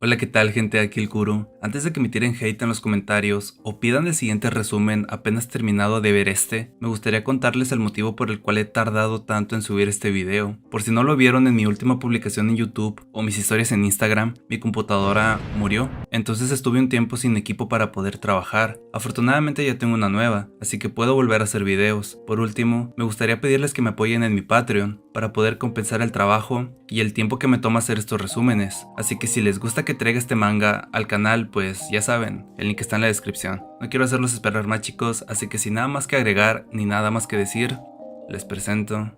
Hola, ¿qué tal, gente? Aquí el Kuro. Antes de que me tiren hate en los comentarios o pidan el siguiente resumen apenas terminado de ver me gustaría contarles el motivo por el cual he tardado tanto en subir este video. Por si no lo vieron en mi última publicación en YouTube o mis historias en Instagram, mi computadora murió, entonces estuve un tiempo sin equipo para poder trabajar. Afortunadamente ya tengo una nueva, así que puedo volver a hacer videos. Por último, me gustaría pedirles que me apoyen en mi Patreon para poder compensar el trabajo y el tiempo que me toma hacer estos resúmenes, así que si les gusta que traiga este manga al canal, pues ya saben, el link está en la descripción. No quiero hacerlos esperar más, chicos, así que sin nada más que agregar ni nada más que decir, les presento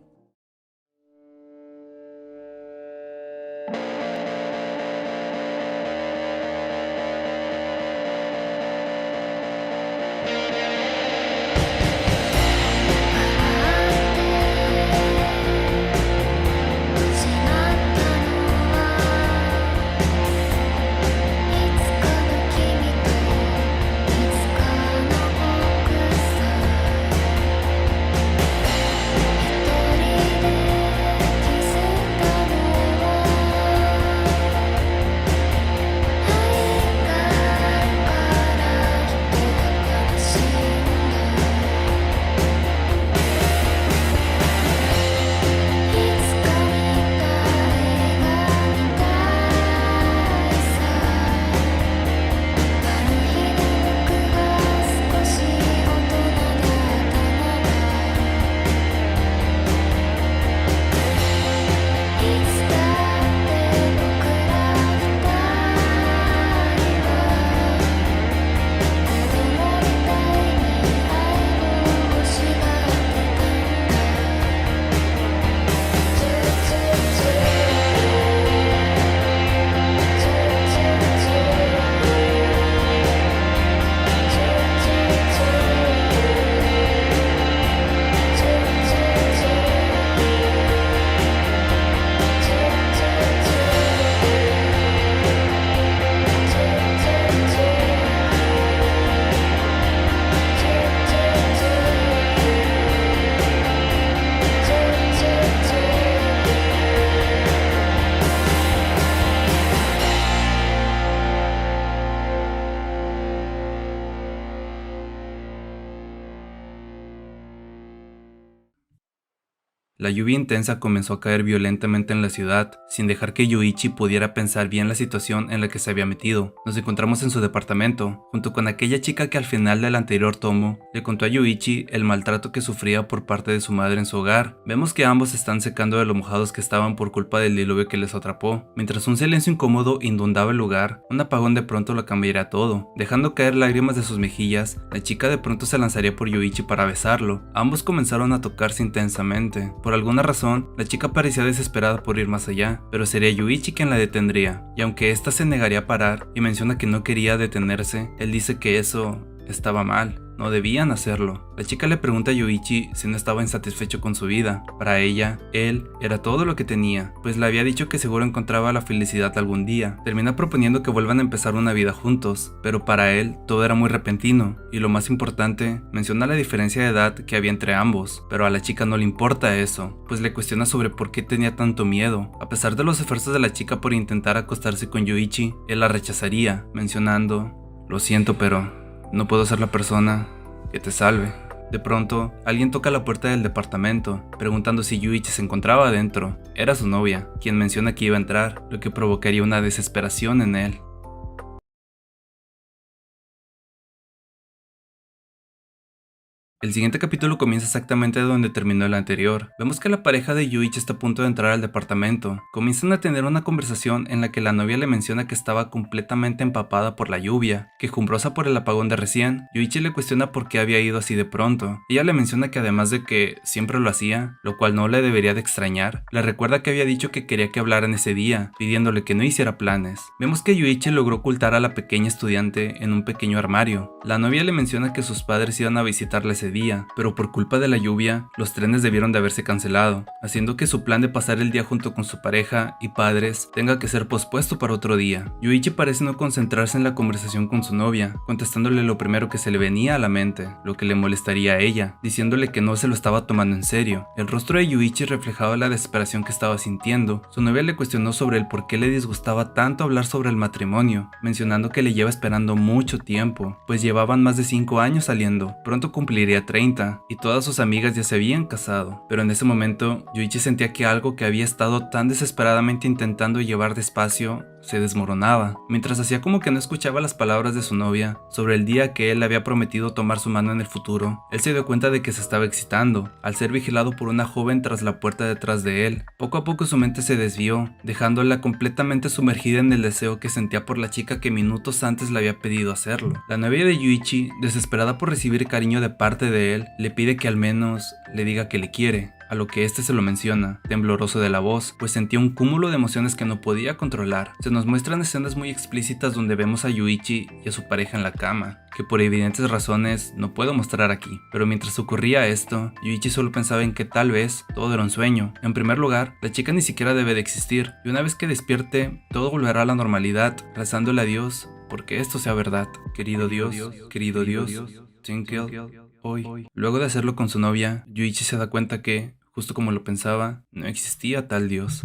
La lluvia intensa comenzó a caer violentamente en la ciudad, sin dejar que Yuichi pudiera pensar bien la situación en la que se había metido. Nos encontramos en su departamento, junto con aquella chica que al final del anterior tomo le contó a Yuichi el maltrato que sufría por parte de su madre en su hogar. Vemos que ambos están secando de lo mojados que estaban por culpa del diluvio que les atrapó. Mientras un silencio incómodo inundaba el lugar, un apagón de pronto lo cambiaría todo. Dejando caer lágrimas de sus mejillas, la chica de pronto se lanzaría por Yuichi para besarlo. Ambos comenzaron a tocarse intensamente. Por alguna razón, la chica parecía desesperada por ir más allá, pero sería Yuichi quien la detendría, y aunque ésta se negaría a parar y menciona que no quería detenerse, él dice que eso estaba mal. No debían hacerlo. La chica le pregunta a Yuichi si no estaba insatisfecho con su vida. Para ella, él era todo lo que tenía, pues le había dicho que seguro encontraba la felicidad algún día. Termina proponiendo que vuelvan a empezar una vida juntos, pero para él todo era muy repentino, y lo más importante, menciona la diferencia de edad que había entre ambos, pero a la chica no le importa eso, pues le cuestiona sobre por qué tenía tanto miedo. A pesar de los esfuerzos de la chica por intentar acostarse con Yuichi, él la rechazaría, mencionando: "Lo siento, pero no puedo ser la persona que te salve". De pronto, alguien toca la puerta del departamento, preguntando si Yuichi se encontraba adentro. Era su novia, quien menciona que iba a entrar, lo que provocaría una desesperación en él. El siguiente capítulo comienza exactamente donde terminó el anterior. Vemos que la pareja de Yuichi está a punto de entrar al departamento. Comienzan a tener una conversación en la que la novia le menciona que estaba completamente empapada por la lluvia, quejumbrosa por el apagón de recién. Yuichi le cuestiona por qué había ido así de pronto. Ella le menciona que además de que siempre lo hacía, lo cual no le debería de extrañar, le recuerda que había dicho que quería que hablaran ese día, pidiéndole que no hiciera planes. Vemos que Yuichi logró ocultar a la pequeña estudiante en un pequeño armario. La novia le menciona que sus padres iban a visitarla ese ese día, pero por culpa de la lluvia, los trenes debieron de haberse cancelado, haciendo que su plan de pasar el día junto con su pareja y padres tenga que ser pospuesto para otro día. Yuichi parece no concentrarse en la conversación con su novia, contestándole lo primero que se le venía a la mente, lo que le molestaría a ella, diciéndole que no se lo estaba tomando en serio. El rostro de Yuichi reflejaba la desesperación que estaba sintiendo. Su novia le cuestionó sobre el por qué le disgustaba tanto hablar sobre el matrimonio, mencionando que le lleva esperando mucho tiempo, pues llevaban más de 5 años saliendo, pronto cumpliría 30, y todas sus amigas ya se habían casado. Pero en ese momento, Yuichi sentía que algo que había estado tan desesperadamente intentando llevar despacio se desmoronaba. Mientras hacía como que no escuchaba las palabras de su novia sobre el día que él le había prometido tomar su mano en el futuro, él se dio cuenta de que se estaba excitando, al ser vigilado por una joven tras la puerta detrás de él. Poco a poco su mente se desvió, dejándola completamente sumergida en el deseo que sentía por la chica que minutos antes le había pedido hacerlo. La novia de Yuichi, desesperada por recibir cariño de parte de él, le pide que al menos le diga que le quiere, a lo que este se lo menciona, tembloroso de la voz, pues sentía un cúmulo de emociones que no podía controlar. Se nos muestran escenas muy explícitas donde vemos a Yuichi y a su pareja en la cama, que por evidentes razones no puedo mostrar aquí. Pero mientras ocurría esto, Yuichi solo pensaba en que tal vez todo era un sueño. En primer lugar, la chica ni siquiera debe de existir, y una vez que despierte, todo volverá a la normalidad, rezándole a Dios porque esto sea verdad. Querido Dios, Tinkel, hoy. Luego de hacerlo con su novia, Yuichi se da cuenta que, justo como lo pensaba, no existía tal Dios.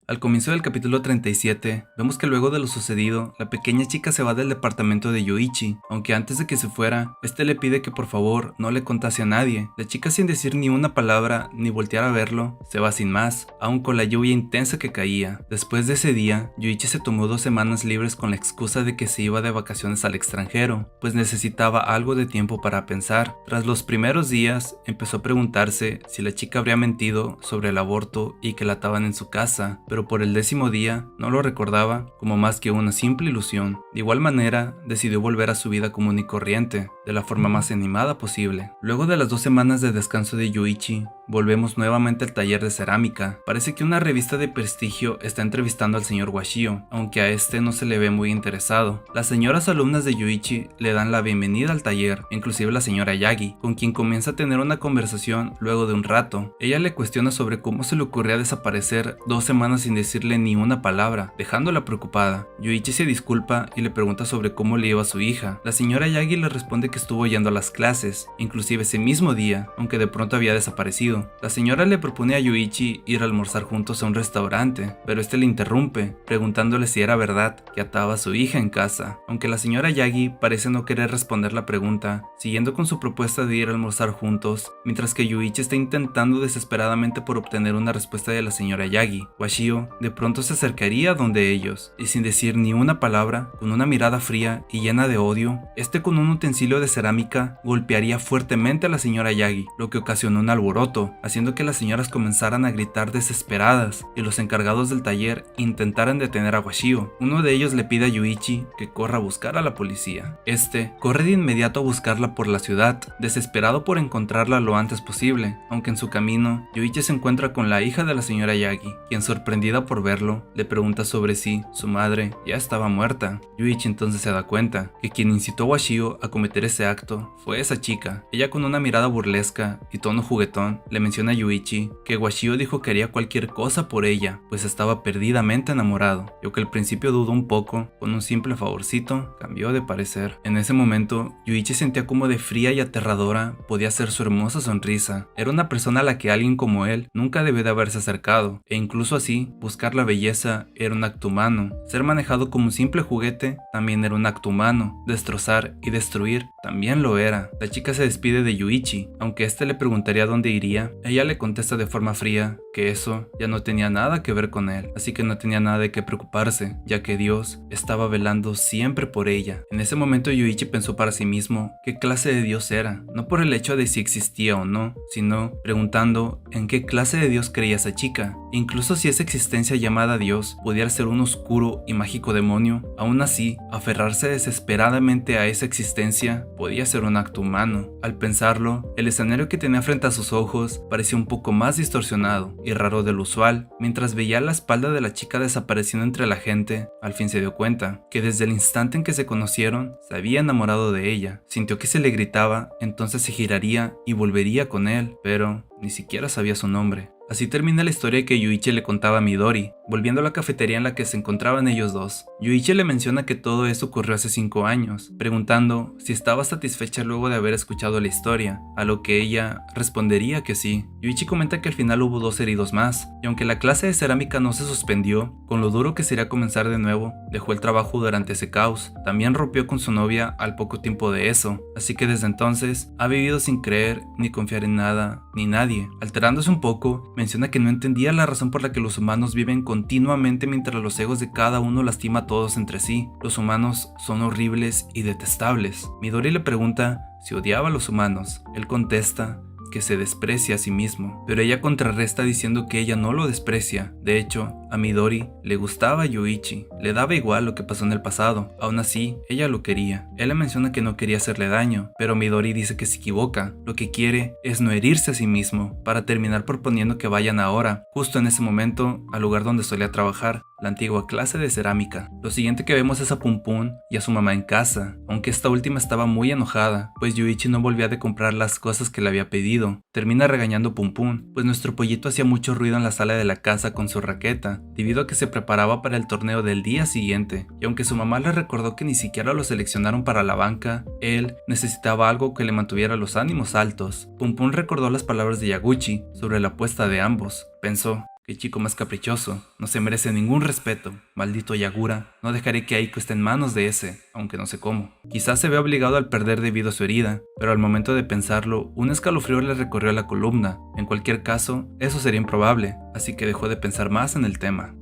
Al comienzo del capítulo 37, vemos que luego de lo sucedido, la pequeña chica se va del departamento de Yuichi, aunque antes de que se fuera, este le pide que por favor no le contase a nadie. La chica, sin decir ni una palabra ni voltear a verlo, se va sin más, aun con la lluvia intensa que caía. Después de ese día, Yuichi se tomó 2 semanas libres con la excusa de que se iba de vacaciones al extranjero, pues necesitaba algo de tiempo para pensar. Tras los primeros días, empezó a preguntarse si la chica habría mentido sobre el aborto y que la ataban en su casa, pero por el 10º día no lo recordaba como más que una simple ilusión. De igual manera, decidió volver a su vida común y corriente, de la forma más animada posible. Luego de las 2 semanas de descanso de Yuichi, volvemos nuevamente al taller de cerámica. Parece que una revista de prestigio está entrevistando al señor Washio, aunque a este no se le ve muy interesado. Las señoras alumnas de Yuichi le dan la bienvenida al taller, inclusive la señora Yagi, con quien comienza a tener una conversación luego de un rato. Ella le cuestiona sobre cómo se le ocurría desaparecer 2 semanas sin decirle ni una palabra, dejándola preocupada. Yuichi se disculpa y le pregunta sobre cómo le iba a su hija. La señora Yagi le responde que estuvo yendo a las clases, inclusive ese mismo día, aunque de pronto había desaparecido. La señora le propone a Yuichi ir a almorzar juntos a un restaurante, pero este le interrumpe, preguntándole si era verdad que ataba a su hija en casa. Aunque la señora Yagi parece no querer responder la pregunta, siguiendo con su propuesta de ir a almorzar juntos, mientras que Yuichi está intentando desesperadamente por obtener una respuesta de la señora Yagi. Washio de pronto se acercaría donde ellos, y sin decir ni una palabra, con una mirada fría y llena de odio, este con un utensilio de cerámica golpearía fuertemente a la señora Yagi, lo que ocasionó un alboroto, haciendo que las señoras comenzaran a gritar desesperadas y los encargados del taller intentaran detener a Washio. Uno de ellos le pide a Yuichi que corra a buscar a la policía. Este corre de inmediato a buscarla por la ciudad, desesperado por encontrarla lo antes posible, aunque en su camino, Yuichi se encuentra con la hija de la señora Yagi, quien, sorprendida por verlo, le pregunta sobre si su madre ya estaba muerta. Yuichi entonces se da cuenta que quien incitó a Washio a cometer ese acto fue esa chica. Ella, con una mirada burlesca y tono juguetón, le menciona a Yuichi que Washio dijo que haría cualquier cosa por ella, pues estaba perdidamente enamorado, y aunque al principio dudó un poco, con un simple favorcito, cambió de parecer. En ese momento, Yuichi sentía como de fría y aterradora podía ser su hermosa sonrisa. Era una persona a la que alguien como él nunca debió de haberse acercado, e incluso así, buscar la belleza era un acto humano. Ser manejado como un simple juguete también era un acto humano. Destrozar y destruir también lo era. La chica se despide de Yuichi, aunque este le preguntaría dónde iría. Ella le contesta de forma fría que eso ya no tenía nada que ver con él, así que no tenía nada de qué preocuparse, ya que Dios estaba velando siempre por ella. En ese momento Yuichi pensó para sí mismo qué clase de Dios era, no por el hecho de si existía o no, sino preguntando en qué clase de Dios creía esa chica. Incluso si esa existencia llamada Dios pudiera ser un oscuro y mágico demonio, aún así, aferrarse desesperadamente a esa existencia podía ser un acto humano. Al pensarlo, el escenario que tenía frente a sus ojos parecía un poco más distorsionado y raro de lo usual. Mientras veía la espalda de la chica desapareciendo entre la gente, al fin se dio cuenta que desde el instante en que se conocieron, se había enamorado de ella. Sintió que se le gritaba, entonces se giraría y volvería con él, pero ni siquiera sabía su nombre. Así termina la historia que Yuichi le contaba a Midori, volviendo a la cafetería en la que se encontraban ellos dos. Yuichi le menciona que todo eso ocurrió hace 5 años, preguntando si estaba satisfecha luego de haber escuchado la historia, a lo que ella respondería que sí. Yuichi comenta que al final hubo 2 heridos más, y aunque la clase de cerámica no se suspendió, con lo duro que sería comenzar de nuevo, dejó el trabajo durante ese caos. También rompió con su novia al poco tiempo de eso, así que desde entonces ha vivido sin creer ni confiar en nada ni nadie. Alterándose un poco, menciona que no entendía la razón por la que los humanos viven continuamente mientras los egos de cada uno lastima a todos entre sí. Los humanos son horribles y detestables. Midori le pregunta si odiaba a los humanos. Él contesta que se desprecia a sí mismo, pero ella contrarresta diciendo que ella no lo desprecia. De hecho, a Midori le gustaba Yuichi, le daba igual lo que pasó en el pasado, aún así, ella lo quería. Él le menciona que no quería hacerle daño, pero Midori dice que se equivoca, lo que quiere es no herirse a sí mismo, para terminar proponiendo que vayan ahora, justo en ese momento, al lugar donde solía trabajar, la antigua clase de cerámica. Lo siguiente que vemos es a Pum Pum y a su mamá en casa, aunque esta última estaba muy enojada, pues Yuichi no volvía de comprar las cosas que le había pedido. Termina regañando a Pum Pum, pues nuestro pollito hacía mucho ruido en la sala de la casa con su raqueta, debido a que se preparaba para el torneo del día siguiente, y aunque su mamá le recordó que ni siquiera lo seleccionaron para la banca, él necesitaba algo que le mantuviera los ánimos altos. Pum Pum recordó las palabras de Yaguchi sobre la apuesta de ambos. Pensó: qué chico más caprichoso, no se merece ningún respeto, maldito Yagura, no dejaré que Aiko esté en manos de ese, aunque no sé cómo. Quizás se vea obligado al perder debido a su herida, pero al momento de pensarlo, un escalofrío le recorrió la columna. En cualquier caso, eso sería improbable, así que dejó de pensar más en el tema.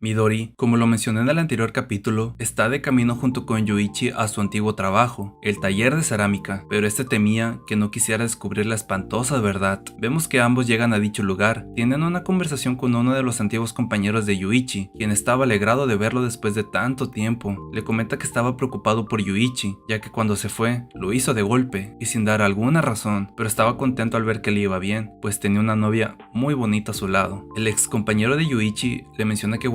Midori, como lo mencioné en el anterior capítulo, está de camino junto con Yuichi a su antiguo trabajo, el taller de cerámica, pero este temía que no quisiera descubrir la espantosa verdad. Vemos que ambos llegan a dicho lugar, tienen una conversación con uno de los antiguos compañeros de Yuichi, quien estaba alegrado de verlo después de tanto tiempo. Le comenta que estaba preocupado por Yuichi, ya que cuando se fue, lo hizo de golpe y sin dar alguna razón, pero estaba contento al ver que le iba bien, pues tenía una novia muy bonita a su lado. El ex compañero de Yuichi le menciona que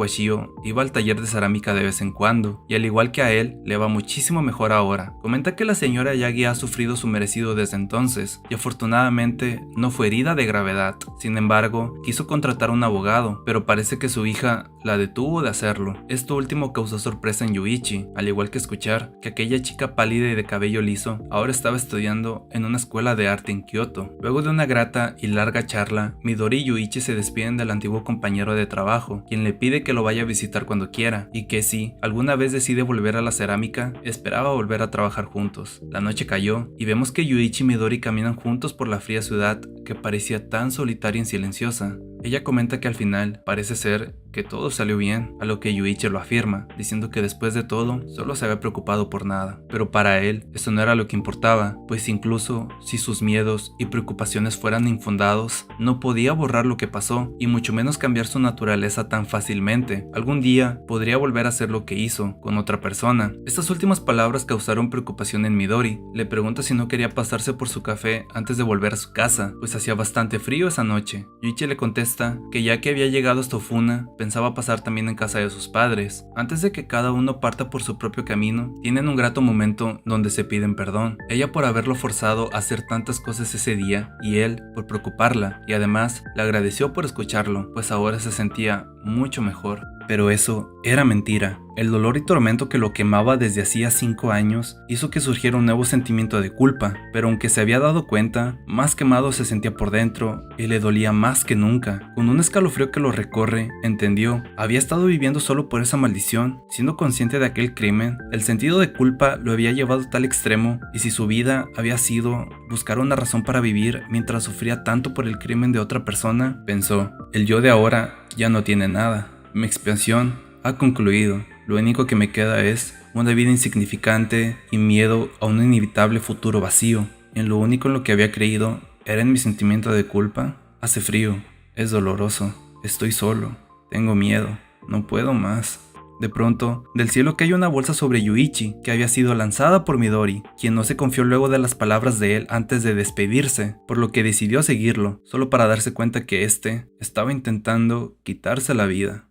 iba al taller de cerámica de vez en cuando, y al igual que a él, le va muchísimo mejor ahora. Comenta que la señora Yagi ha sufrido su merecido desde entonces, y afortunadamente no fue herida de gravedad. Sin embargo, quiso contratar a un abogado, pero parece que su hija la detuvo de hacerlo. Esto último causó sorpresa en Yuichi, al igual que escuchar que aquella chica pálida y de cabello liso ahora estaba estudiando en una escuela de arte en Kioto. Luego de una grata y larga charla, Midori y Yuichi se despiden del antiguo compañero de trabajo, quien le pide que lo vaya a visitar cuando quiera, y que si alguna vez decide volver a la cerámica, esperaba volver a trabajar juntos. La noche cayó, y vemos que Yuichi y Midori caminan juntos por la fría ciudad que parecía tan solitaria y silenciosa. Ella comenta que al final parece ser que todo salió bien, a lo que Yuichi lo afirma, diciendo que después de todo solo se había preocupado por nada. Pero para él eso no era lo que importaba, pues incluso si sus miedos y preocupaciones fueran infundados, no podía borrar lo que pasó y mucho menos cambiar su naturaleza tan fácilmente. Algún día podría volver a hacer lo que hizo con otra persona. Estas últimas palabras causaron preocupación en Midori. Le pregunta si no quería pasarse por su café antes de volver a su casa, pues hacía bastante frío esa noche. Yuichi le contesta que ya que había llegado hasta Ofuna, pensaba pasar también en casa de sus padres. Antes de que cada uno parta por su propio camino, tienen un grato momento donde se piden perdón. Ella por haberlo forzado a hacer tantas cosas ese día, y él por preocuparla, y además le agradeció por escucharlo, pues ahora se sentía mucho mejor. Pero eso era mentira. El dolor y tormento que lo quemaba desde hacía 5 años hizo que surgiera un nuevo sentimiento de culpa, pero aunque se había dado cuenta, más quemado se sentía por dentro y le dolía más que nunca. Con un escalofrío que lo recorre, entendió, había estado viviendo solo por esa maldición. Siendo consciente de aquel crimen, el sentido de culpa lo había llevado a tal extremo, y si su vida había sido buscar una razón para vivir mientras sufría tanto por el crimen de otra persona, pensó, el yo de ahora ya no tiene nada. Mi expiación ha concluido. Lo único que me queda es una vida insignificante y miedo a un inevitable futuro vacío. En lo único en lo que había creído era en mi sentimiento de culpa. Hace frío, es doloroso, estoy solo, tengo miedo, no puedo más. De pronto, del cielo cae una bolsa sobre Yuichi, que había sido lanzada por Midori, quien no se confió luego de las palabras de él antes de despedirse, por lo que decidió seguirlo, solo para darse cuenta que éste estaba intentando quitarse la vida.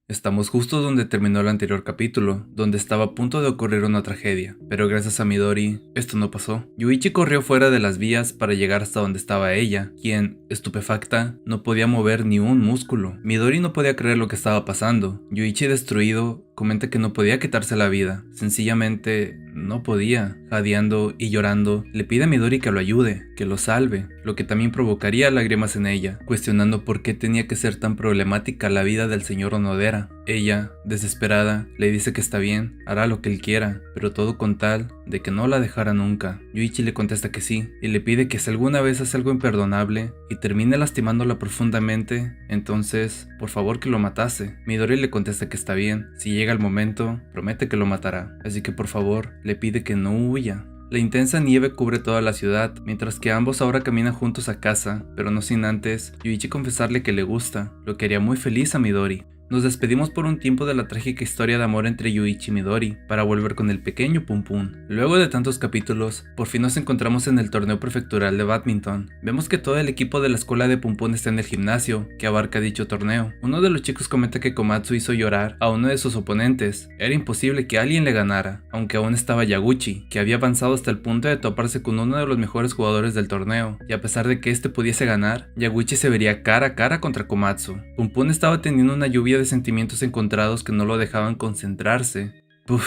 Estamos justo donde terminó el anterior capítulo, donde estaba a punto de ocurrir una tragedia, pero gracias a Midori, esto no pasó. Yuichi corrió fuera de las vías para llegar hasta donde estaba ella, quien, estupefacta, no podía mover ni un músculo. Midori no podía creer lo que estaba pasando. Yuichi, destruido, comenta que no podía quitarse la vida, sencillamente no podía. Jadeando y llorando, le pide a Midori que lo ayude, que lo salve, lo que también provocaría lágrimas en ella, cuestionando por qué tenía que ser tan problemática la vida del señor Onodera. Ella, desesperada, le dice que está bien, hará lo que él quiera, pero todo con tal de que no la dejara nunca. Yuichi le contesta que sí, y le pide que si alguna vez hace algo imperdonable y termine lastimándola profundamente, entonces, por favor que lo matase. Midori le contesta que está bien, si llega el momento, promete que lo matará, así que por favor, le pide que no huya. La intensa nieve cubre toda la ciudad, mientras que ambos ahora caminan juntos a casa, pero no sin antes Yuichi confesarle que le gusta, lo que haría muy feliz a Midori. Nos despedimos por un tiempo de la trágica historia de amor entre Yuichi y Midori, para volver con el pequeño Pum Pum. Luego de tantos capítulos, por fin nos encontramos en el torneo prefectural de badminton. Vemos que todo el equipo de la escuela de Pum Pum está en el gimnasio, que abarca dicho torneo. Uno de los chicos comenta que Komatsu hizo llorar a uno de sus oponentes. Era imposible que alguien le ganara, aunque aún estaba Yaguchi, que había avanzado hasta el punto de toparse con uno de los mejores jugadores del torneo, y a pesar de que este pudiese ganar, Yaguchi se vería cara a cara contra Komatsu. Pum Pum estaba teniendo una lluvia de sentimientos encontrados que no lo dejaban concentrarse. Me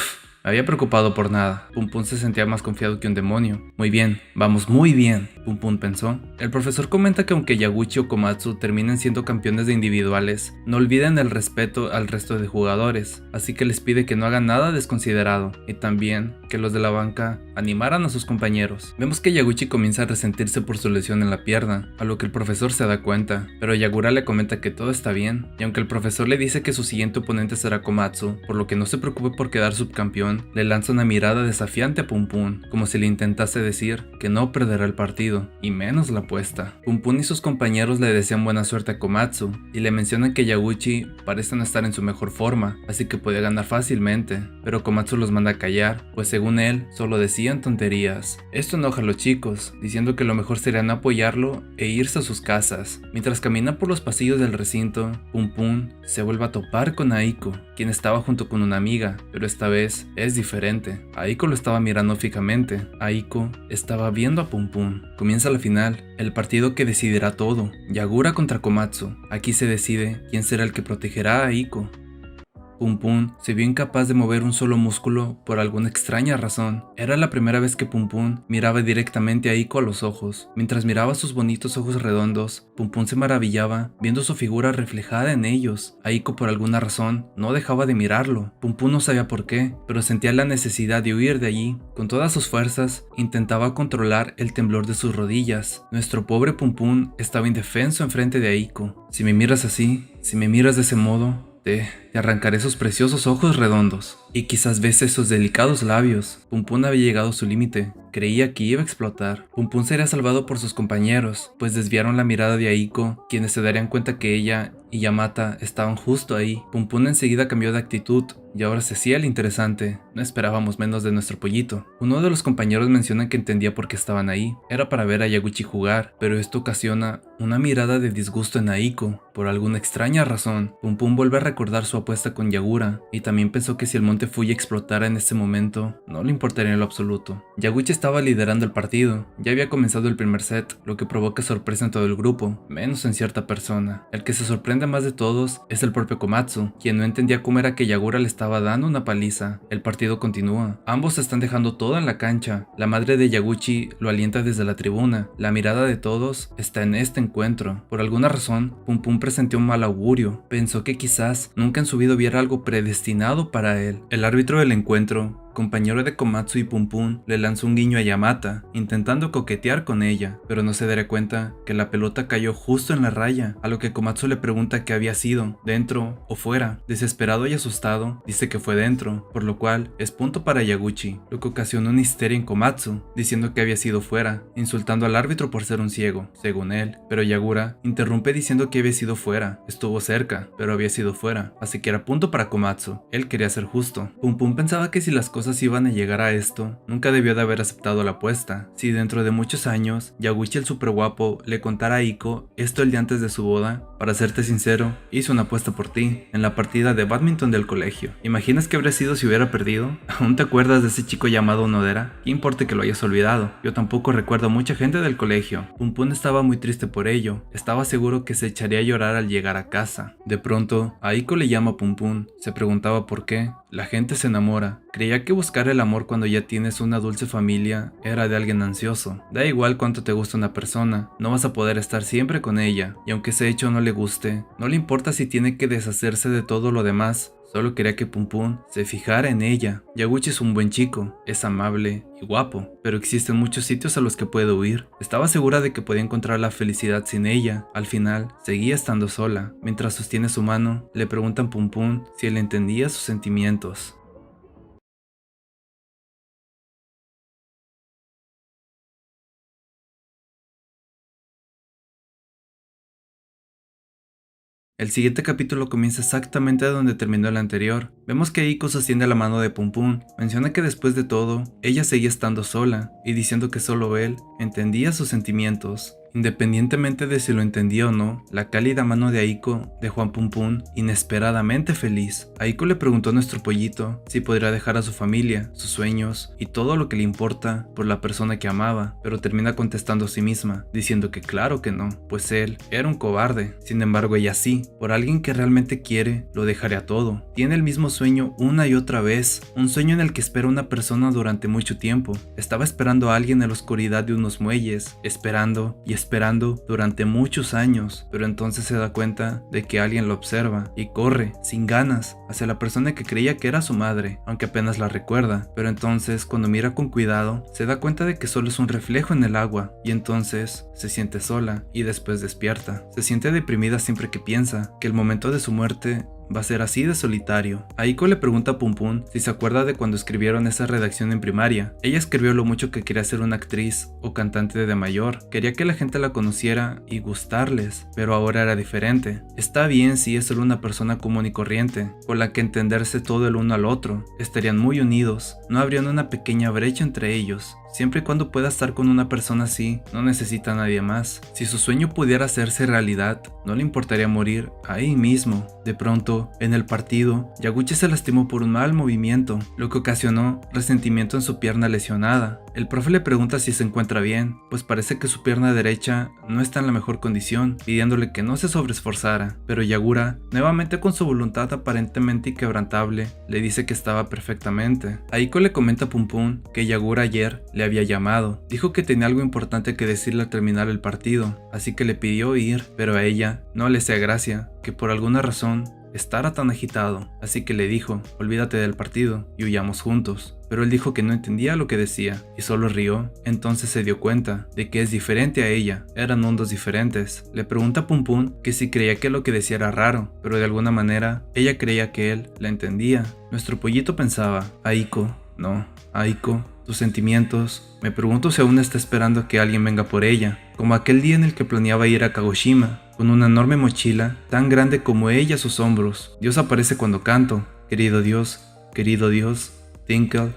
había preocupado por nada. Pum Pum se sentía más confiado que un demonio. Muy bien, vamos muy bien, Pum Pum pensó. El profesor comenta que aunque Yaguchi o Komatsu terminen siendo campeones de individuales, no olviden el respeto al resto de jugadores, así que les pide que no hagan nada desconsiderado, y también que los de la banca animaran a sus compañeros. Vemos que Yaguchi comienza a resentirse por su lesión en la pierna, a lo que el profesor se da cuenta, pero Yagura le comenta que todo está bien, y aunque el profesor le dice que su siguiente oponente será Komatsu, por lo que no se preocupe por quedar subcampeón, le lanza una mirada desafiante a Pum Pum, como si le intentase decir que no perderá el partido, y menos la apuesta. Pum Pum y sus compañeros le desean buena suerte a Komatsu, y le mencionan que Yaguchi parece no estar en su mejor forma, así que puede ganar fácilmente, pero Komatsu los manda a callar, pues según él, solo decían tonterías. Esto enoja a los chicos, diciendo que lo mejor sería no apoyarlo e irse a sus casas. Mientras camina por los pasillos del recinto, Pum Pum se vuelve a topar con Aiko, quien estaba junto con una amiga, pero esta vez es diferente. Aiko lo estaba mirando fijamente. Aiko estaba viendo a Pum Pum. Comienza la final, el partido que decidirá todo. Yagura contra Komatsu. Aquí se decide quién será el que protegerá a Aiko. Pum Pum se vio incapaz de mover un solo músculo por alguna extraña razón. Era la primera vez que Pum Pum miraba directamente a Aiko a los ojos. Mientras miraba sus bonitos ojos redondos, Pum Pum se maravillaba viendo su figura reflejada en ellos. Aiko por alguna razón no dejaba de mirarlo. Pum Pum no sabía por qué, pero sentía la necesidad de huir de allí. Con todas sus fuerzas intentaba controlar el temblor de sus rodillas. Nuestro pobre Pum Pum estaba indefenso enfrente de Aiko. Si me miras así, si me miras de ese modo, te arrancaré esos preciosos ojos redondos. Y quizás ves esos delicados labios. Pum Pum había llegado a su límite. Creía que iba a explotar. Pum Pum sería salvado por sus compañeros, pues desviaron la mirada de Aiko, quienes se darían cuenta que ella y Yamata estaban justo ahí. Pum Pum enseguida cambió de actitud y ahora se hacía el interesante. No esperábamos menos de nuestro pollito. Uno de los compañeros menciona que entendía por qué estaban ahí. Era para ver a Yaguchi jugar, pero esto ocasiona una mirada de disgusto en Aiko. Por alguna extraña razón, Pum Pum vuelve a recordar su apuesta con Yagura, y también pensó que si el monte Fuji explotara en ese momento, no le importaría en lo absoluto. Yaguchi estaba liderando el partido. Ya había comenzado el primer set, lo que provoca sorpresa en todo el grupo, menos en cierta persona. El que se sorprende más de todos es el propio Komatsu, quien no entendía cómo era que Yagura le estaba dando una paliza. El partido continúa. Ambos se están dejando todo en la cancha. La madre de Yaguchi lo alienta desde la tribuna. La mirada de todos está en este encuentro. Por alguna razón, Pum Pum presintió un mal augurio. Pensó que quizás nunca en su vida hubiera algo predestinado para él. El árbitro del encuentro compañero de Komatsu y Pum Pum le lanzó un guiño a Yamata, intentando coquetear con ella, pero no se daría cuenta que la pelota cayó justo en la raya, a lo que Komatsu le pregunta qué había sido, dentro o fuera. Desesperado y asustado, dice que fue dentro, por lo cual es punto para Yaguchi, lo que ocasionó una histeria en Komatsu, diciendo que había sido fuera, insultando al árbitro por ser un ciego, según él, pero Yagura interrumpe diciendo que había sido fuera, estuvo cerca, pero había sido fuera, así que era punto para Komatsu. Él quería ser justo. Pum Pum pensaba que si las cosas iban a llegar a esto, nunca debió de haber aceptado la apuesta. Si dentro de muchos años, Yaguchi el super guapo le contara a Iko esto el día antes de su boda, para serte sincero, hice una apuesta por ti, en la partida de badminton del colegio. ¿Imaginas qué habría sido si hubiera perdido? ¿Aún te acuerdas de ese chico llamado Onodera? ¿Qué importa que lo hayas olvidado? Yo tampoco recuerdo a mucha gente del colegio. Pum Pum estaba muy triste por ello. Estaba seguro que se echaría a llorar al llegar a casa. De pronto, a Iko le llama Pum Pum. Se preguntaba por qué. La gente se enamora. Creía que buscar el amor cuando ya tienes una dulce familia era de alguien ansioso. Da igual cuánto te gusta una persona, no vas a poder estar siempre con ella, y aunque ese hecho no le guste, no le importa si tiene que deshacerse de todo lo demás. Solo quería que Pum Pum se fijara en ella. Yaguchi es un buen chico, es amable y guapo, pero existen muchos sitios a los que puede huir. Estaba segura de que podía encontrar la felicidad sin ella. Al final, seguía estando sola. Mientras sostiene su mano, le preguntan a Pum Pum si él entendía sus sentimientos. El siguiente capítulo comienza exactamente donde terminó el anterior. Vemos que Iko sostiene la mano de Pum Pum, menciona que después de todo, ella seguía estando sola, y diciendo que solo él entendía sus sentimientos. Independientemente de si lo entendía o no, la cálida mano de Aiko dejó a Pum Pum inesperadamente feliz. Aiko le preguntó a nuestro pollito si podría dejar a su familia, sus sueños y todo lo que le importa por la persona que amaba, pero termina contestando a sí misma, diciendo que claro que no, pues él era un cobarde. Sin embargo, ella sí, por alguien que realmente quiere, lo dejaría todo. Tiene el mismo sueño una y otra vez, un sueño en el que espera una persona durante mucho tiempo. Estaba esperando a alguien en la oscuridad de unos muelles, esperando durante muchos años, pero entonces se da cuenta de que alguien lo observa y corre, sin ganas, hacia la persona que creía que era su madre, aunque apenas la recuerda. Pero entonces, cuando mira con cuidado, se da cuenta de que solo es un reflejo en el agua, y entonces se siente sola y después despierta. Se siente deprimida siempre que piensa que el momento de su muerte va a ser así de solitario. Aiko le pregunta a Pum Pum si se acuerda de cuando escribieron esa redacción en primaria. Ella escribió lo mucho que quería ser una actriz o cantante de mayor. Quería que la gente la conociera y gustarles, pero ahora era diferente. Está bien si es solo una persona común y corriente, con la que entenderse todo el uno al otro. Estarían muy unidos, no habría una pequeña brecha entre ellos. Siempre y cuando pueda estar con una persona así, no necesita a nadie más. Si su sueño pudiera hacerse realidad, no le importaría morir ahí mismo. De pronto, en el partido, Yaguchi se lastimó por un mal movimiento, lo que ocasionó resentimiento en su pierna lesionada. El profe le pregunta si se encuentra bien, pues parece que su pierna derecha no está en la mejor condición, pidiéndole que no se sobreesforzara. Pero Yagura, nuevamente con su voluntad aparentemente inquebrantable, le dice que estaba perfectamente. Aiko le comenta a Pum Pum que Yagura ayer le había llamado. Dijo que tenía algo importante que decirle al terminar el partido, así que le pidió ir, pero a ella no le hacía gracia que por alguna razón estara tan agitado, así que le dijo, olvídate del partido y huyamos juntos. Pero él dijo que no entendía lo que decía y solo rió. Entonces se dio cuenta de que es diferente a ella, eran mundos diferentes. Le pregunta a Pum Pum que si creía que lo que decía era raro, pero de alguna manera ella creía que él la entendía. Nuestro pollito pensaba, Aiko, no, Aiko, tus sentimientos. Me pregunto si aún está esperando a que alguien venga por ella, como aquel día en el que planeaba ir a Kagoshima, con una enorme mochila, tan grande como ella a sus hombros. Dios aparece cuando canto, querido Dios, Tinkle.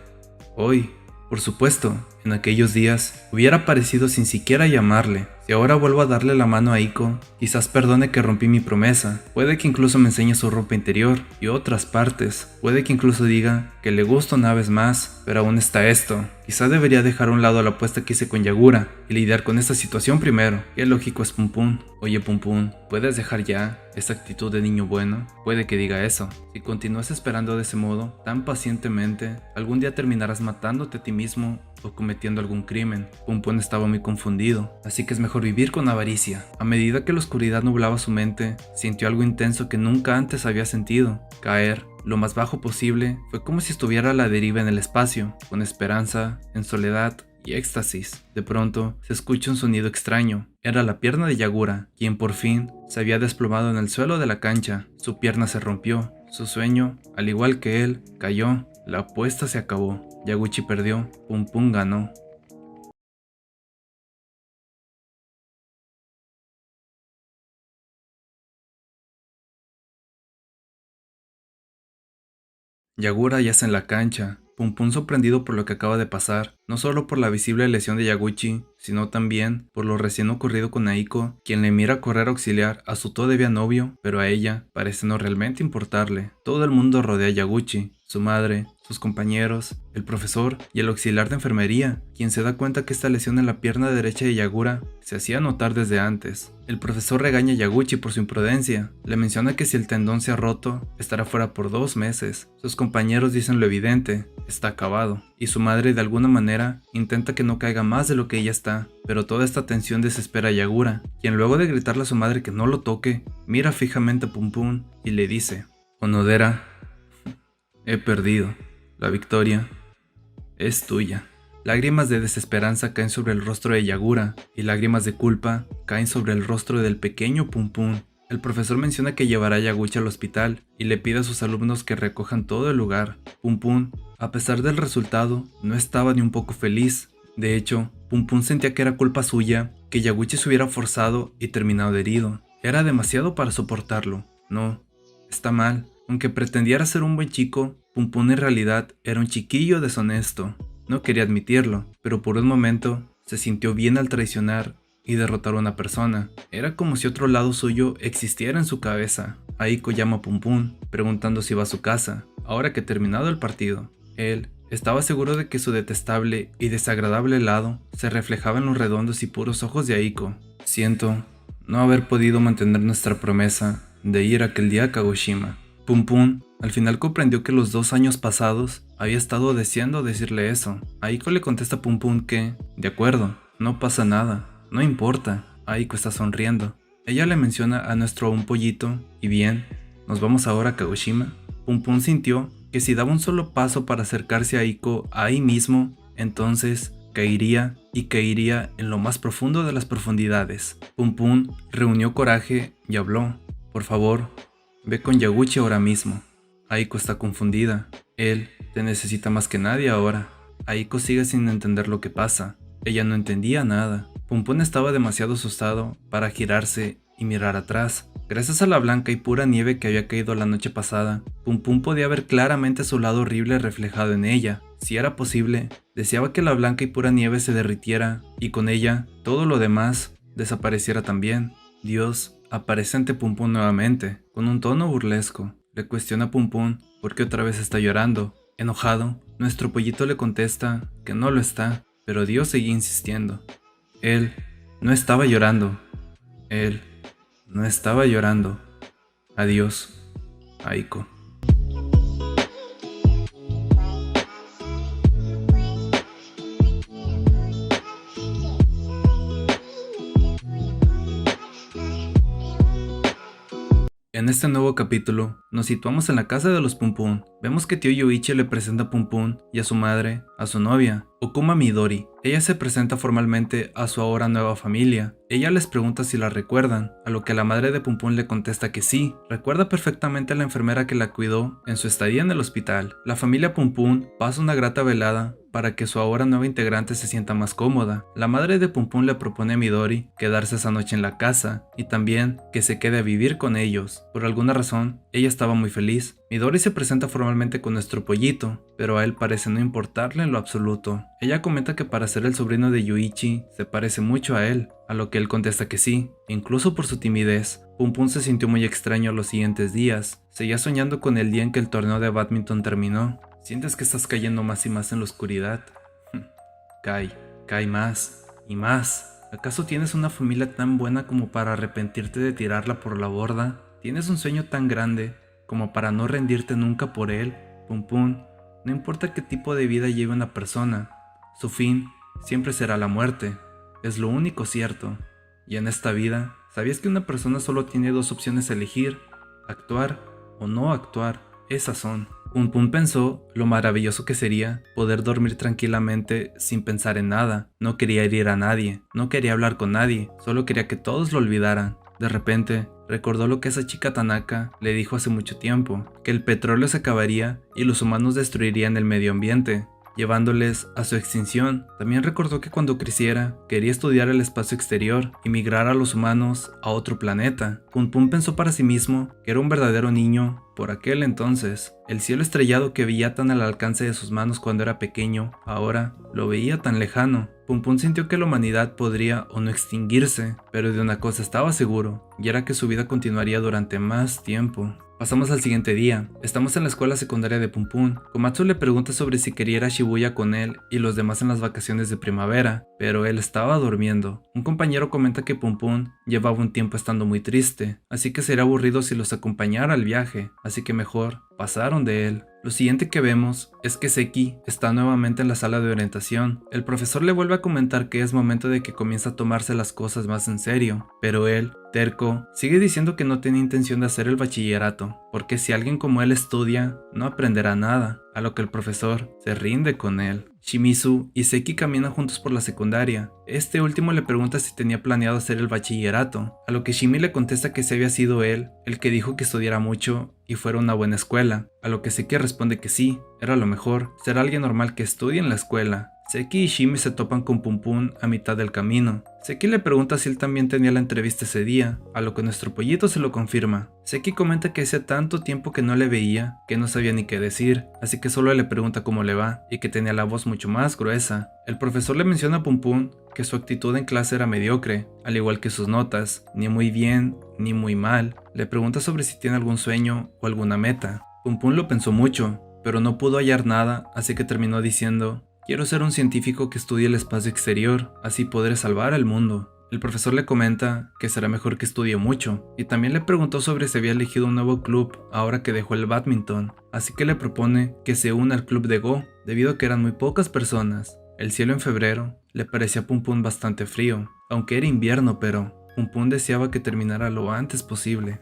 Hoy, por supuesto, en aquellos días, hubiera aparecido sin siquiera llamarle. Si ahora vuelvo a darle la mano a Aiko, quizás perdone que rompí mi promesa. Puede que incluso me enseñe su ropa interior y otras partes. Puede que incluso diga que le gusto una vez más, pero aún está esto. Quizás debería dejar a un lado la apuesta que hice con Yagura y lidiar con esta situación primero. Qué lógico es Pum Pum. Oye Pum Pum, ¿puedes dejar ya esa actitud de niño bueno? Puede que diga eso. Si continúas esperando de ese modo, tan pacientemente, algún día terminarás matándote a ti mismo o cometiendo algún crimen. Pum Pum estaba muy confundido, así que es mejor vivir con avaricia. A medida que la oscuridad nublaba su mente, sintió algo intenso que nunca antes había sentido, caer lo más bajo posible, fue como si estuviera a la deriva en el espacio, con esperanza, en soledad y éxtasis. De pronto, se escucha un sonido extraño. Era la pierna de Yagura, quien por fin se había desplomado en el suelo de la cancha. Su pierna se rompió. Su sueño, al igual que él, cayó. La apuesta se acabó. Yaguchi perdió. Pum Pum ganó. Yagura yace en la cancha, Pum Pum sorprendido por lo que acaba de pasar, no solo por la visible lesión de Yaguchi, sino también por lo recién ocurrido con Aiko, quien le mira correr a auxiliar a su todavía novio, pero a ella parece no realmente importarle. Todo el mundo rodea a Yaguchi, su madre, sus compañeros, el profesor y el auxiliar de enfermería, quien se da cuenta que esta lesión en la pierna derecha de Yagura se hacía notar desde antes. El profesor regaña a Yaguchi por su imprudencia, le menciona que si el tendón se ha roto, estará fuera por 2 meses. Sus compañeros dicen lo evidente, está acabado, y su madre de alguna manera intenta que no caiga más de lo que ella está, pero toda esta tensión desespera a Yagura, quien luego de gritarle a su madre que no lo toque, mira fijamente a Pum Pum y le dice: Onodera, he perdido. La victoria es tuya. Lágrimas de desesperanza caen sobre el rostro de Yagura y lágrimas de culpa caen sobre el rostro del pequeño Pum Pum. El profesor menciona que llevará a Yaguchi al hospital y le pide a sus alumnos que recojan todo el lugar. Pum Pum, a pesar del resultado, no estaba ni un poco feliz. De hecho, Pum Pum sentía que era culpa suya que Yaguchi se hubiera forzado y terminado herido. Era demasiado para soportarlo. No, está mal. Aunque pretendiera ser un buen chico, Pum Pum en realidad era un chiquillo deshonesto. No quería admitirlo, pero por un momento se sintió bien al traicionar y derrotar a una persona. Era como si otro lado suyo existiera en su cabeza. Aiko llama a Pum Pum, preguntando si va a su casa, ahora que terminado el partido. Él estaba seguro de que su detestable y desagradable lado se reflejaba en los redondos y puros ojos de Aiko. Siento no haber podido mantener nuestra promesa de ir aquel día a Kagoshima. Pum Pum al final comprendió que los 2 años pasados había estado deseando decirle eso. Aiko le contesta a Pum Pum que, de acuerdo, no pasa nada, no importa. Aiko está sonriendo. Ella le menciona a nuestro un pollito, y bien, ¿nos vamos ahora a Kagoshima? Pum Pum sintió que si daba un solo paso para acercarse a Aiko ahí mismo, entonces caería y caería en lo más profundo de las profundidades. Pum Pum reunió coraje y habló: por favor, ve con Yaguchi ahora mismo. Aiko está confundida. Él te necesita más que nadie ahora. Aiko sigue sin entender lo que pasa. Ella no entendía nada. Pum Pum estaba demasiado asustado para girarse y mirar atrás. Gracias a la blanca y pura nieve que había caído la noche pasada, Pum Pum podía ver claramente su lado horrible reflejado en ella. Si era posible, deseaba que la blanca y pura nieve se derritiera y con ella todo lo demás desapareciera también. Dios aparece ante Pum Pum nuevamente, con un tono burlesco. Le cuestiona a Pum Pum por qué otra vez está llorando. Enojado, nuestro pollito le contesta que no lo está, pero Dios seguía insistiendo. Él no estaba llorando. Él no estaba llorando. Adiós, Aiko. En este nuevo capítulo, nos situamos en la casa de los Pum Pum. Vemos que tío Yoichi le presenta a Pum Pum y a su madre, a su novia, Okuma Midori. Ella se presenta formalmente a su ahora nueva familia. Ella les pregunta si la recuerdan, a lo que la madre de Pum Pum le contesta que sí. Recuerda perfectamente a la enfermera que la cuidó en su estadía en el hospital. La familia Pum Pum pasa una grata velada para que su ahora nueva integrante se sienta más cómoda. La madre de Pum Pum le propone a Midori quedarse esa noche en la casa y también que se quede a vivir con ellos. Por alguna razón, ella estaba muy feliz. Midori se presenta formalmente con nuestro pollito, pero a él parece no importarle en lo absoluto. Ella comenta que para ser el sobrino de Yoichi se parece mucho a él, a lo que él contesta que sí, incluso por su timidez. Pum Pum se sintió muy extraño los siguientes días. Seguía soñando con el día en que el torneo de badminton terminó. ¿Sientes que estás cayendo más y más en la oscuridad? Cae más y más. ¿Acaso tienes una familia tan buena como para arrepentirte de tirarla por la borda? ¿Tienes un sueño tan grande como para no rendirte nunca por él? Pum Pum, no importa qué tipo de vida lleve una persona, su fin siempre será la muerte. Es lo único cierto. Y en esta vida, ¿sabías que una persona solo tiene 2 opciones a elegir? Actuar o no actuar. Esas son. Pum Pum pensó lo maravilloso que sería poder dormir tranquilamente sin pensar en nada. No quería herir a nadie, no quería hablar con nadie, solo quería que todos lo olvidaran. De repente, recordó lo que esa chica Tanaka le dijo hace mucho tiempo, que el petróleo se acabaría y los humanos destruirían el medio ambiente, llevándoles a su extinción. También recordó que cuando creciera, quería estudiar el espacio exterior y migrar a los humanos a otro planeta. Pum Pum pensó para sí mismo que era un verdadero niño por aquel entonces. El cielo estrellado que veía tan al alcance de sus manos cuando era pequeño, ahora lo veía tan lejano. Pum Pum sintió que la humanidad podría o no extinguirse, pero de una cosa estaba seguro, y era que su vida continuaría durante más tiempo. Pasamos al siguiente día. Estamos en la escuela secundaria de Pum Pum. Komatsu le pregunta sobre si quería ir a Shibuya con él y los demás en las vacaciones de primavera, pero él estaba durmiendo. Un compañero comenta que Pum Pum llevaba un tiempo estando muy triste, así que sería aburrido si los acompañara al viaje, así que mejor pasaron de él. Lo siguiente que vemos es que Seki está nuevamente en la sala de orientación. El profesor le vuelve a comentar que es momento de que comience a tomarse las cosas más en serio, pero él, terco, sigue diciendo que no tiene intención de hacer el bachillerato, porque si alguien como él estudia, no aprenderá nada, a lo que el profesor se rinde con él. Shimizu y Seki caminan juntos por la secundaria. Este último le pregunta si tenía planeado hacer el bachillerato, a lo que Shimi le contesta que se había sido él el que dijo que estudiara mucho y fuera una buena escuela, a lo que Seki responde que sí, era lo mejor, ser alguien normal que estudie en la escuela. Seki y Shimi se topan con Pum Pum a mitad del camino. Seki le pregunta si él también tenía la entrevista ese día, a lo que nuestro pollito se lo confirma. Seki comenta que hacía tanto tiempo que no le veía, que no sabía ni qué decir, así que solo le pregunta cómo le va, y que tenía la voz mucho más gruesa. El profesor le menciona a Pum Pum que su actitud en clase era mediocre, al igual que sus notas, ni muy bien ni muy mal. Le pregunta sobre si tiene algún sueño o alguna meta. Pum Pum lo pensó mucho, pero no pudo hallar nada, así que terminó diciendo: quiero ser un científico que estudie el espacio exterior, así podré salvar al mundo. El profesor le comenta que será mejor que estudie mucho, y también le preguntó sobre si había elegido un nuevo club ahora que dejó el badminton, así que le propone que se una al club de Go, debido a que eran muy pocas personas. El cielo en febrero le parecía a Pum Pum bastante frío, aunque era invierno, pero Pum Pum deseaba que terminara lo antes posible.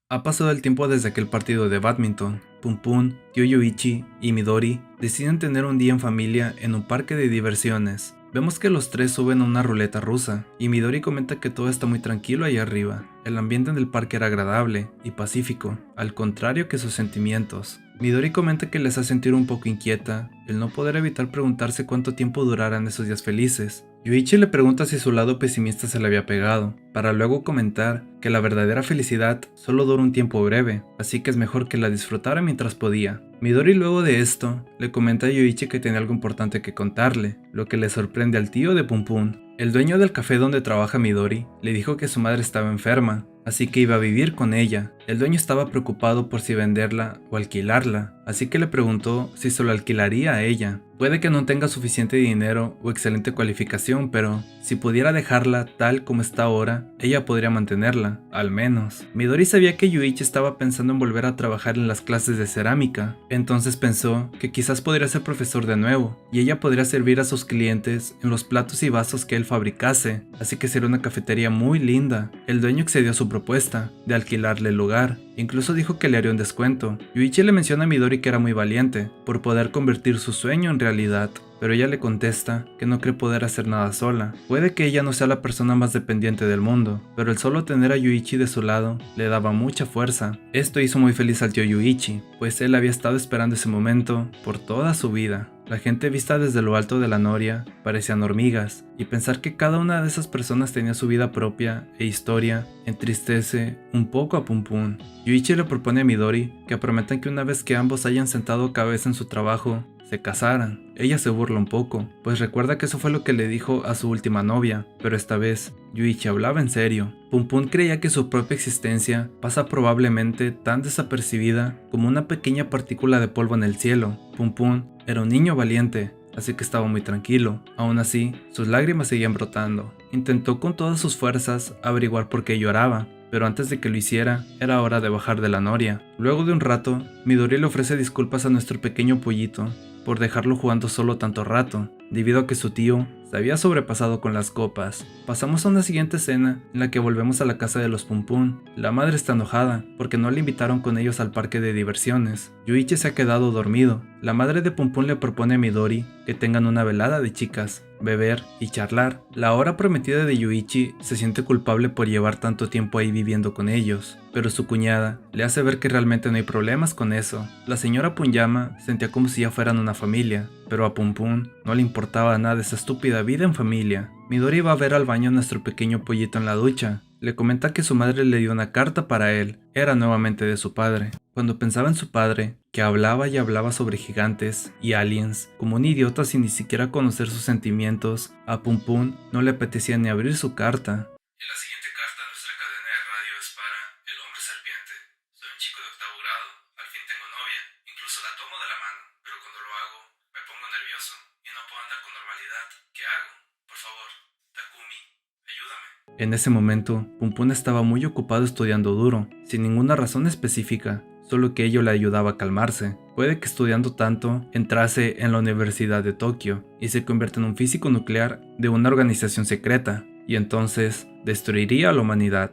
Ha pasado el tiempo desde aquel partido de badminton. Pum Pum, Tio Yuichi y Midori deciden tener un día en familia en un parque de diversiones. Vemos que los tres suben a una ruleta rusa, y Midori comenta que todo está muy tranquilo ahí arriba. El ambiente en el parque era agradable y pacífico, al contrario que sus sentimientos. Midori comenta que les hace sentir un poco inquieta el no poder evitar preguntarse cuánto tiempo durarán esos días felices. Yuichi le pregunta si su lado pesimista se le había pegado, para luego comentar que la verdadera felicidad solo dura un tiempo breve, así que es mejor que la disfrutara mientras podía. Midori luego de esto le comenta a Yuichi que tiene algo importante que contarle, lo que le sorprende al tío de Pum Pum. El dueño del café donde trabaja Midori le dijo que su madre estaba enferma, así que iba a vivir con ella. El dueño estaba preocupado por si venderla o alquilarla, así que le preguntó si se lo alquilaría a ella. Puede que no tenga suficiente dinero o excelente cualificación, pero si pudiera dejarla tal como está ahora, ella podría mantenerla, al menos. Midori sabía que Yuichi estaba pensando en volver a trabajar en las clases de cerámica, entonces pensó que quizás podría ser profesor de nuevo, y ella podría servir a sus clientes en los platos y vasos que él fabricase, así que sería una cafetería muy linda. El dueño accedió a su propuesta de alquilarle el lugar, incluso dijo que le haría un descuento. Yuichi le menciona a Midori que era muy valiente por poder convertir su sueño en realidad, pero ella le contesta que no cree poder hacer nada sola. Puede que ella no sea la persona más dependiente del mundo, pero el solo tener a Yuichi de su lado le daba mucha fuerza. Esto hizo muy feliz al tío Yuichi, pues él había estado esperando ese momento por toda su vida. La gente vista desde lo alto de la noria parecían hormigas, y pensar que cada una de esas personas tenía su vida propia e historia entristece un poco a Pum Pum. Yuichi le propone a Midori que prometan que una vez que ambos hayan sentado cabeza en su trabajo, se casaran. Ella se burla un poco, pues recuerda que eso fue lo que le dijo a su última novia, pero esta vez Yuichi hablaba en serio. Pum Pum creía que su propia existencia pasa probablemente tan desapercibida como una pequeña partícula de polvo en el cielo. Pum Pum era un niño valiente, así que estaba muy tranquilo. Aún así, sus lágrimas seguían brotando. Intentó con todas sus fuerzas averiguar por qué lloraba, pero antes de que lo hiciera, era hora de bajar de la noria. Luego de un rato, Midori le ofrece disculpas a nuestro pequeño pollito por dejarlo jugando solo tanto rato. debido a que su tío se había sobrepasado con las copas. Pasamos a una siguiente escena en la que volvemos a la casa de los Pum Pum. La madre está enojada porque no le invitaron con ellos al parque de diversiones. Yuichi se ha quedado dormido. La madre de Pum Pum le propone a Midori que tengan una velada de chicas, beber y charlar. La hora prometida de Yuichi se siente culpable por llevar tanto tiempo ahí viviendo con ellos, pero su cuñada le hace ver que realmente no hay problemas con eso. La señora Punyama sentía como si ya fueran una familia, pero a Pum Pum no le importaba nada esa estúpida vida en familia. Midori va a ver al baño a nuestro pequeño pollito en la ducha. Le comenta que su madre le dio una carta para él, era nuevamente de su padre. Cuando pensaba en su padre, que hablaba y hablaba sobre gigantes y aliens, como un idiota sin ni siquiera conocer sus sentimientos, a Pum Pum no le apetecía ni abrir su carta. Y la siguiente carta de nuestra cadena de radio es para el hombre serpiente. Soy un chico de octavo grado, al fin tengo novia, incluso la tomo de la mano, pero cuando lo hago, me pongo nervioso y no puedo andar con normalidad. ¿Qué hago? Por favor, Takumi, ayúdame. En ese momento, Pum Pum estaba muy ocupado estudiando duro, sin ninguna razón específica, solo que ello le ayudaba a calmarse. Puede que estudiando tanto, entrase en la Universidad de Tokio y se convierta en un físico nuclear de una organización secreta, y entonces destruiría a la humanidad.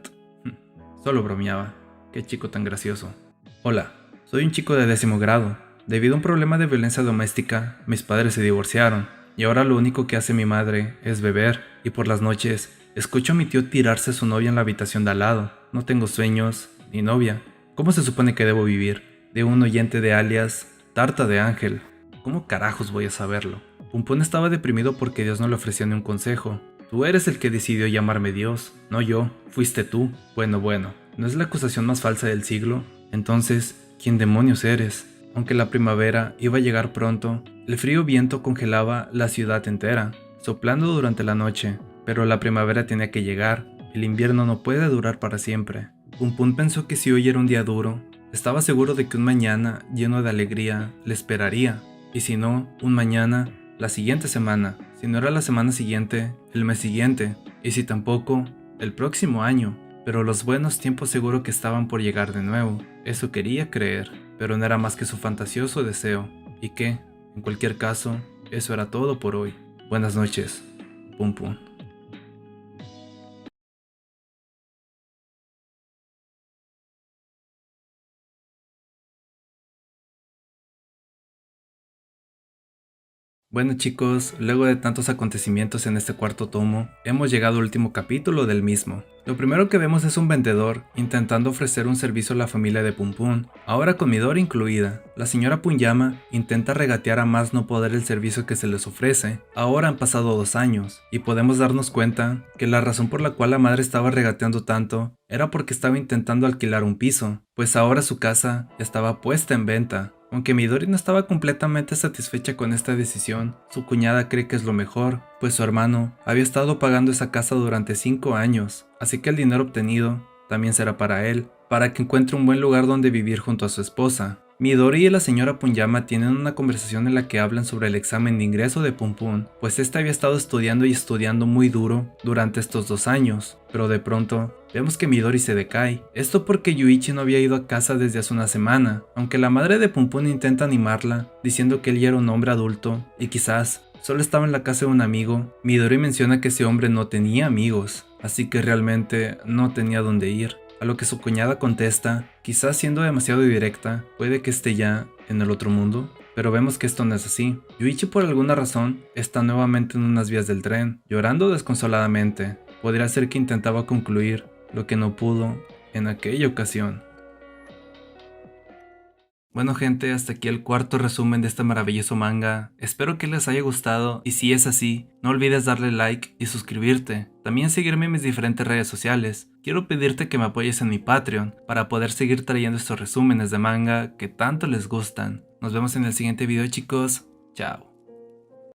Solo bromeaba. Qué chico tan gracioso. Hola, soy un chico de 10º grado. Debido a un problema de violencia doméstica, mis padres se divorciaron, y ahora lo único que hace mi madre es beber, y por las noches escucho a mi tío tirarse a su novia en la habitación de al lado. No tengo sueños, ni novia. ¿Cómo se supone que debo vivir? De un oyente de alias Tarta de Ángel. ¿Cómo carajos voy a saberlo? Pum Pum estaba deprimido porque Dios no le ofreció ni un consejo. Tú eres el que decidió llamarme Dios, no yo, fuiste tú. Bueno, ¿no es la acusación más falsa del siglo? Entonces, ¿quién demonios eres? Aunque la primavera iba a llegar pronto, el frío viento congelaba la ciudad entera, soplando durante la noche, pero la primavera tenía que llegar, el invierno no puede durar para siempre. Pum Pum pensó que si hoy era un día duro, estaba seguro de que un mañana lleno de alegría le esperaría, y si no, un mañana, la siguiente semana, si no era la semana siguiente, el mes siguiente, y si tampoco, el próximo año. Pero los buenos tiempos seguro que estaban por llegar de nuevo, eso quería creer, pero no era más que su fantasioso deseo, y que, en cualquier caso, eso era todo por hoy. Buenas noches, Pum Pum. Bueno chicos, luego de tantos acontecimientos en este cuarto tomo, hemos llegado al último capítulo del mismo. Lo primero que vemos es un vendedor intentando ofrecer un servicio a la familia de Pum Pum, ahora con Midori incluida. La señora Punyama intenta regatear a más no poder el servicio que se les ofrece. Ahora han pasado 2 años, y podemos darnos cuenta que la razón por la cual la madre estaba regateando tanto era porque estaba intentando alquilar un piso, pues ahora su casa estaba puesta en venta. Aunque Midori no estaba completamente satisfecha con esta decisión, su cuñada cree que es lo mejor, pues su hermano había estado pagando esa casa durante 5 años, así que el dinero obtenido también será para él, para que encuentre un buen lugar donde vivir junto a su esposa. Midori y la señora Punyama tienen una conversación en la que hablan sobre el examen de ingreso de Pum Pum, pues este había estado estudiando y estudiando muy duro durante estos 2 años, pero de pronto vemos que Midori se decae. Esto porque Yuichi no había ido a casa desde hace una semana, aunque la madre de Pum Pum intenta animarla, diciendo que él ya era un hombre adulto y quizás solo estaba en la casa de un amigo. Midori menciona que ese hombre no tenía amigos, así que realmente no tenía dónde ir. A lo que su cuñada contesta, quizás siendo demasiado directa, puede que esté ya en el otro mundo. Pero vemos que esto no es así. Yuichi por alguna razón está nuevamente en unas vías del tren, llorando desconsoladamente. Podría ser que intentaba concluir lo que no pudo en aquella ocasión. Bueno gente, hasta aquí el cuarto resumen de este maravilloso manga. Espero que les haya gustado y si es así, no olvides darle like y suscribirte. También seguirme en mis diferentes redes sociales. Quiero pedirte que me apoyes en mi Patreon para poder seguir trayendo estos resúmenes de manga que tanto les gustan. Nos vemos en el siguiente video chicos. Chao.